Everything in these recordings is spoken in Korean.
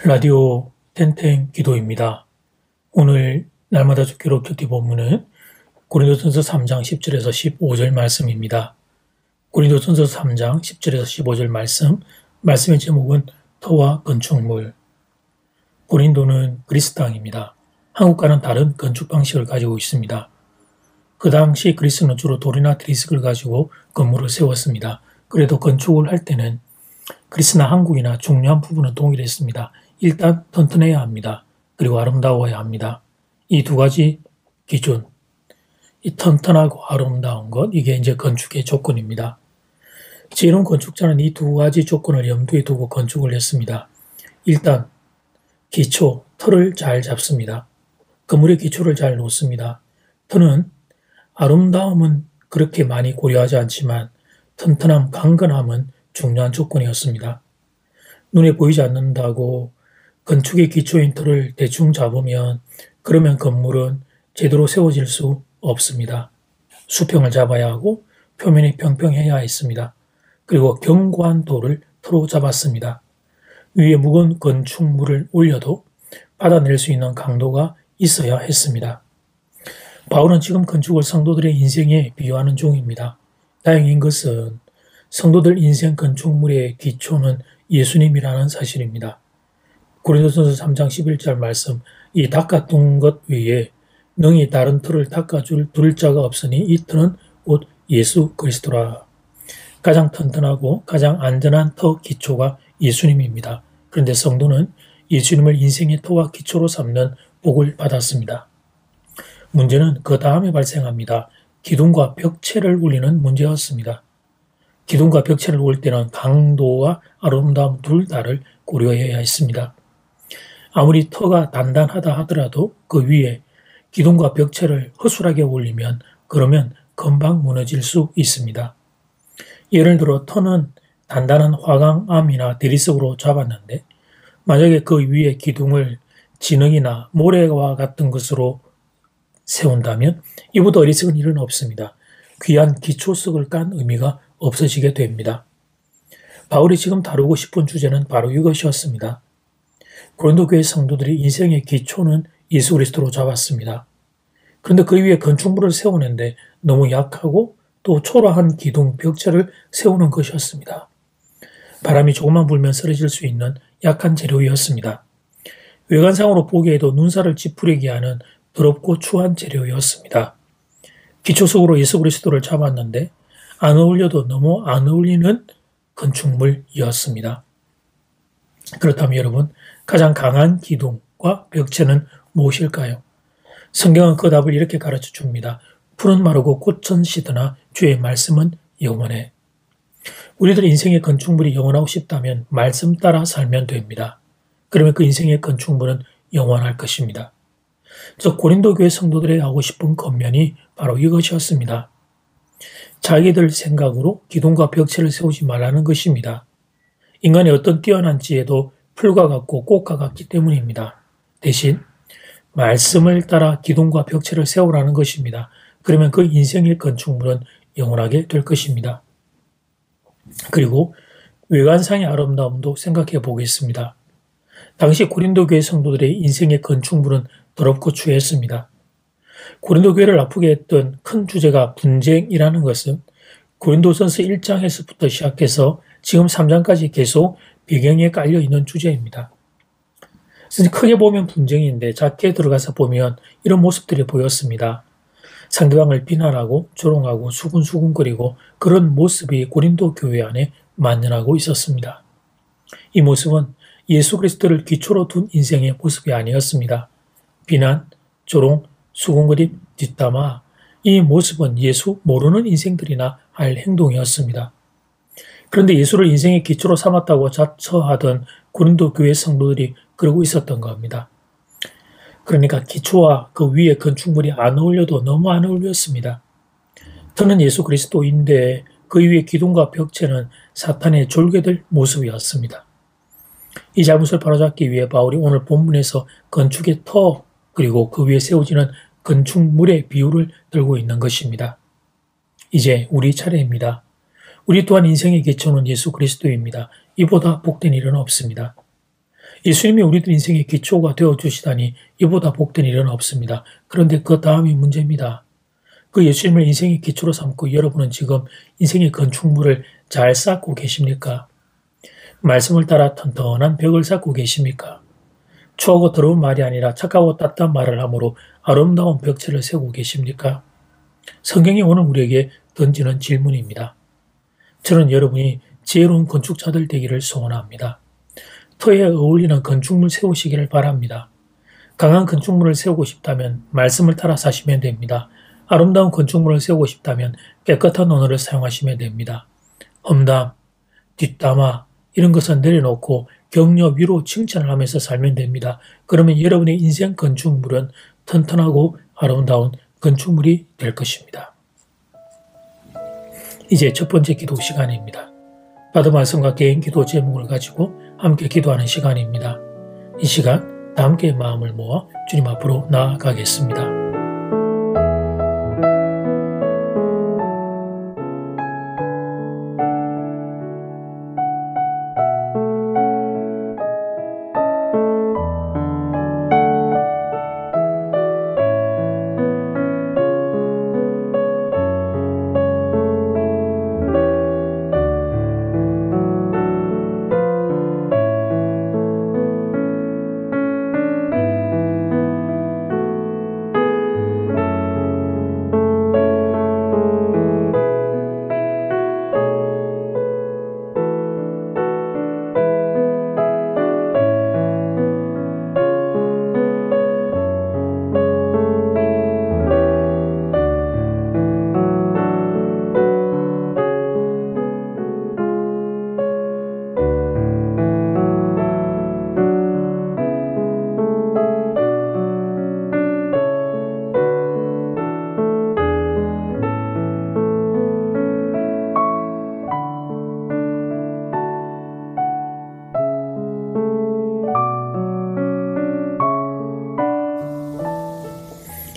라디오 텐텐 기도입니다. 오늘 날마다 죽기로 큐티 본문은 고린도전서 3장 10절에서 15절 말씀입니다. 고린도전서 3장 10절에서 15절 말씀의 제목은 터와 건축물. 고린도는 그리스 땅입니다. 한국과는 다른 건축 방식을 가지고 있습니다. 그 당시 그리스는 주로 돌이나 트리스를 가지고 건물을 세웠습니다. 그래도 건축을 할 때는 그리스나 한국이나 중요한 부분은 동일했습니다. 일단 튼튼해야 합니다. 그리고 아름다워야 합니다. 이 두 가지 기준, 이 튼튼하고 아름다운 것, 이게 이제 건축의 조건입니다. 지혜로운 건축자는 이 두 가지 조건을 염두에 두고 건축을 했습니다. 일단 기초, 틀을 잘 잡습니다. 건물의 기초를 잘 놓습니다. 틀은 아름다움은 그렇게 많이 고려하지 않지만 튼튼함, 강건함은 중요한 조건이었습니다. 눈에 보이지 않는다고 건축의 기초인 틀을 대충 잡으면 그러면 건물은 제대로 세워질 수 없습니다. 수평을 잡아야 하고 표면이 평평해야 했습니다. 그리고 견고한 돌을 틀로 잡았습니다. 위에 무거운 건축물을 올려도 받아낼 수 있는 강도가 있어야 했습니다. 바울은 지금 건축을 성도들의 인생에 비유하는 중입니다. 다행인 것은 성도들 인생 건축물의 기초는 예수님이라는 사실입니다. 고린도전서 3장 11절 말씀, 이 닦아둔 것 외에 능히 다른 틀을 닦아줄 둘 자가 없으니 이 틀은 곧 예수 그리스도라. 가장 튼튼하고 가장 안전한 터 기초가 예수님입니다. 그런데 성도는 예수님을 인생의 터와 기초로 삼는 복을 받았습니다. 문제는 그 다음에 발생합니다. 기둥과 벽체를 올리는 문제였습니다. 기둥과 벽체를 올 때는 강도와 아름다움 둘 다를 고려해야 했습니다. 아무리 터가 단단하다 하더라도 그 위에 기둥과 벽체를 허술하게 올리면 그러면 금방 무너질 수 있습니다. 예를 들어 터는 단단한 화강암이나 대리석으로 잡았는데 만약에 그 위에 기둥을 진흙이나 모래와 같은 것으로 세운다면 이보다 어리석은 일은 없습니다. 귀한 기초석을 깐 의미가 없어지게 됩니다. 바울이 지금 다루고 싶은 주제는 바로 이것이었습니다. 고린도 교회 성도들이 인생의 기초는 예수 그리스도로 잡았습니다. 그런데 그 위에 건축물을 세우는데 너무 약하고 또 초라한 기둥, 벽체를 세우는 것이었습니다. 바람이 조금만 불면 쓰러질 수 있는 약한 재료였습니다. 외관상으로 보기에도 눈살을 찌푸리게 하는 더럽고 추한 재료였습니다. 기초석으로 예수 그리스도를 잡았는데 안 어울려도 너무 안 어울리는 건축물이었습니다. 그렇다면 여러분, 가장 강한 기둥과 벽체는 무엇일까요? 성경은 그 답을 이렇게 가르쳐 줍니다. 풀은 마르고 꽃은 시드나 주의 말씀은 영원해. 우리들 인생의 건축물이 영원하고 싶다면 말씀 따라 살면 됩니다. 그러면 그 인생의 건축물은 영원할 것입니다. 저 고린도 교회 성도들이 하고 싶은 겉면이 바로 이것이었습니다. 자기들 생각으로 기둥과 벽체를 세우지 말라는 것입니다. 인간의 어떤 뛰어난 지혜도 풀과 같고 꽃과 같기 때문입니다. 대신 말씀을 따라 기둥과 벽체를 세우라는 것입니다. 그러면 그 인생의 건축물은 영원하게 될 것입니다. 그리고 외관상의 아름다움도 생각해 보겠습니다. 당시 고린도 교회 성도들의 인생의 건축물은 더럽고 추했습니다. 고린도 교회를 아프게 했던 큰 주제가 분쟁이라는 것은 고린도전서 1장에서부터 시작해서 지금 3장까지 계속 배경에 깔려있는 주제입니다. 크게 보면 분쟁인데 작게 들어가서 보면 이런 모습들이 보였습니다. 상대방을 비난하고 조롱하고 수군수군거리고 그런 모습이 고린도 교회 안에 만연하고 있었습니다. 이 모습은 예수 그리스도를 기초로 둔 인생의 모습이 아니었습니다. 비난, 조롱, 수군거림, 뒷담화, 이 모습은 예수 모르는 인생들이나 할 행동이었습니다. 그런데 예수를 인생의 기초로 삼았다고 자처하던 고린도 교회 성도들이 그러고 있었던 겁니다. 그러니까 기초와 그 위에 건축물이 안 어울려도 너무 안 어울렸습니다. 터는 예수 그리스도인데 그 위에 기둥과 벽체는 사탄의 졸개들 모습이었습니다. 이 잘못을 바로잡기 위해 바울이 오늘 본문에서 건축의 터 그리고 그 위에 세워지는 건축물의 비유를 들고 있는 것입니다. 이제 우리 차례입니다. 우리 또한 인생의 기초는 예수 그리스도입니다. 이보다 복된 일은 없습니다. 예수님이 우리들 인생의 기초가 되어주시다니 이보다 복된 일은 없습니다. 그런데 그 다음이 문제입니다. 그 예수님을 인생의 기초로 삼고 여러분은 지금 인생의 건축물을 잘 쌓고 계십니까? 말씀을 따라 튼튼한 벽을 쌓고 계십니까? 추하고 더러운 말이 아니라 착하고 따뜻한 말을 함으로 아름다운 벽체를 세우고 계십니까? 성경이 오늘 우리에게 던지는 질문입니다. 저는 여러분이 지혜로운 건축자들 되기를 소원합니다. 터에 어울리는 건축물 세우시기를 바랍니다. 강한 건축물을 세우고 싶다면 말씀을 따라 사시면 됩니다. 아름다운 건축물을 세우고 싶다면 깨끗한 언어를 사용하시면 됩니다. 험담, 뒷담화 이런 것은 내려놓고 격려, 위로, 칭찬을 하면서 살면 됩니다. 그러면 여러분의 인생 건축물은 튼튼하고 아름다운 건축물이 될 것입니다. 이제 첫 번째 기도 시간입니다. 받은 말씀과 개인 기도 제목을 가지고 함께 기도하는 시간입니다. 이 시간 다 함께 마음을 모아 주님 앞으로 나아가겠습니다.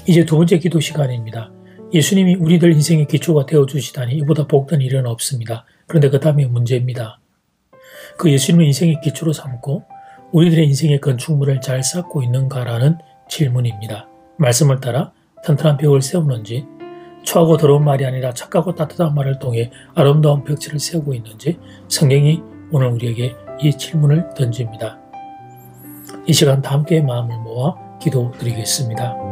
이제 두 번째 기도 시간입니다. 예수님이 우리들 인생의 기초가 되어주시다니 이보다 복된 일은 없습니다. 그런데 그 다음에 문제입니다. 그 예수님을 인생의 기초로 삼고 우리들의 인생의 건축물을 잘 쌓고 있는가라는 질문입니다. 말씀을 따라 튼튼한 벽을 세우는지, 추하고 더러운 말이 아니라 착하고 따뜻한 말을 통해 아름다운 벽체를 세우고 있는지 성경이 오늘 우리에게 이 질문을 던집니다. 이 시간 다 함께 마음을 모아 기도드리겠습니다.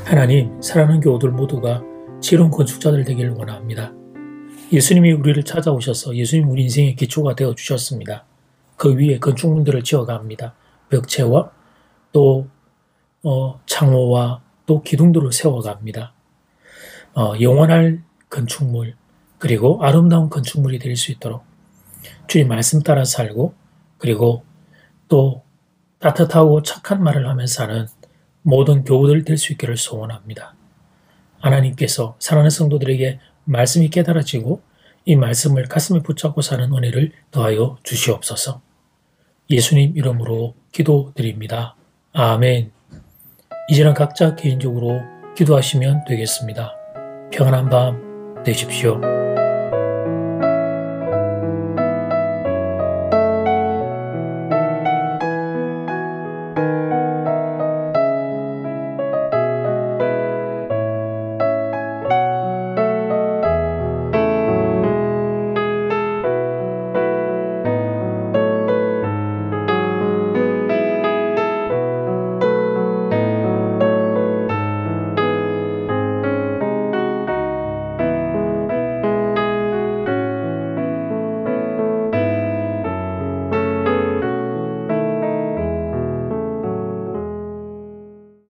하나님, 사랑하는 교우들 모두가 지혜로운 건축자들 되기를 원합니다. 예수님이 우리를 찾아오셔서 예수님 우리 인생의 기초가 되어주셨습니다. 그 위에 건축물들을 지어갑니다. 벽체와 또 창호와 또 기둥들을 세워갑니다. 영원할 건축물 그리고 아름다운 건축물이 될 수 있도록 주님 말씀 따라 살고 그리고 또 따뜻하고 착한 말을 하면서 사는 모든 교우들 될 수 있기를 소원합니다. 하나님께서 사랑하는 성도들에게 말씀이 깨달아지고 이 말씀을 가슴에 붙잡고 사는 은혜를 더하여 주시옵소서. 예수님 이름으로 기도드립니다. 아멘. 이제는 각자 개인적으로 기도하시면 되겠습니다. 평안한 밤 되십시오.